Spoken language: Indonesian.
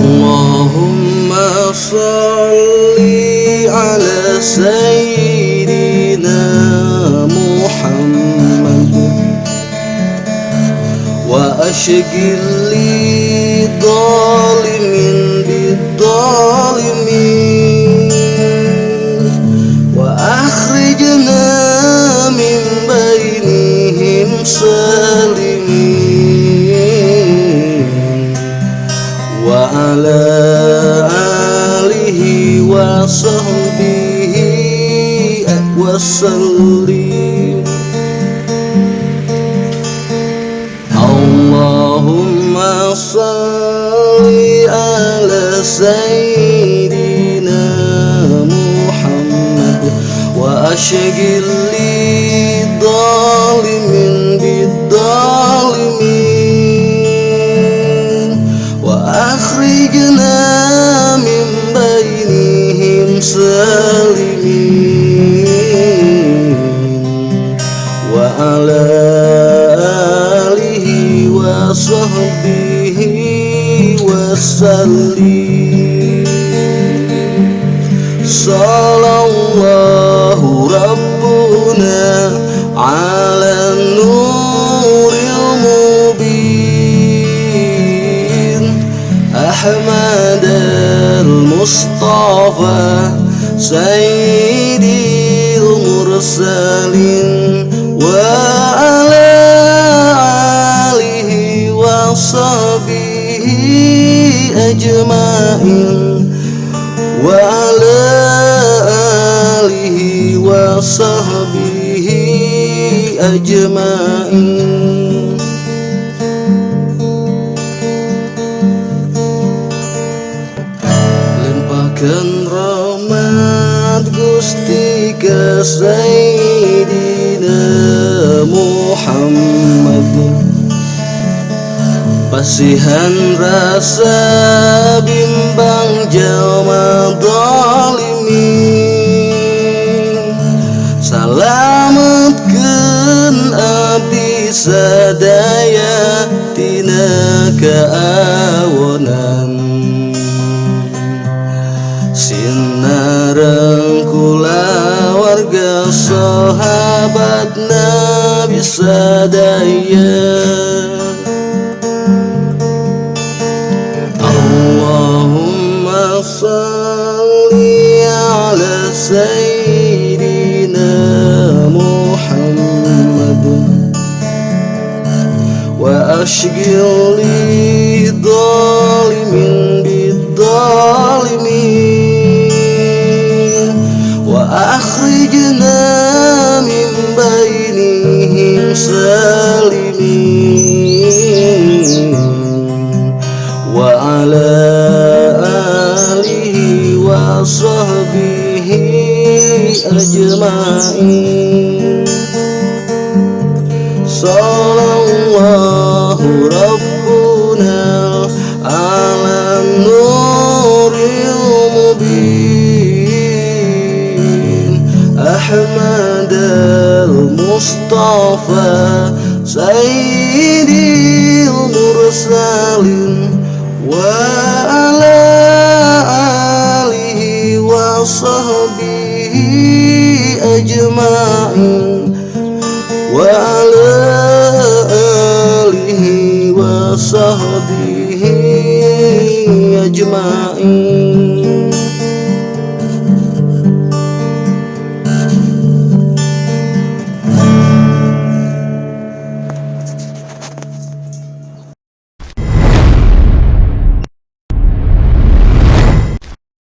Allahumma sholli ala sayyidina Muhammad wa ashghil li dhalimin bidh-dhalimin wa akhrijna min bainihim salimin wa ala alihi wa sahbihi wa sallim. Allahumma sholli ala sayyidina Muhammad wa ashghil li dhalimin bidh-dhalimin wa akhrijna min bainihim salimin wa ala alihi wa sahbihi wa sallim. Sallallahu rabbuna ala nuril mubin Ahmad al-Mustafa sayyidil mursalin wa ala alihi wa sahbihi ajma'in wa ala alihi wa sahbihi ajma'in. Limpahkan rahmat Gusti ka Sayyidina Muhammad, pasihan rasa bimbang jalma zalimin, salametkeun abdi sadaya tina kaawonan, sinareng kulawarga sahabat Nabi sadaya. Allahumma sholli ala sayyidina Muhammad wa ashghil li dhalimin bidh-dhalimin wa akhrijna min bainihim salimin wa ala alihi wa sahbihi ajma'in. Sallallahu rabbuna ala nuril mubin Ahmad al-Mustafa sayyidil mursalin wa ala alihi wa sahbihi ajma'in wa ala alihi wa sahbihi ajma'in.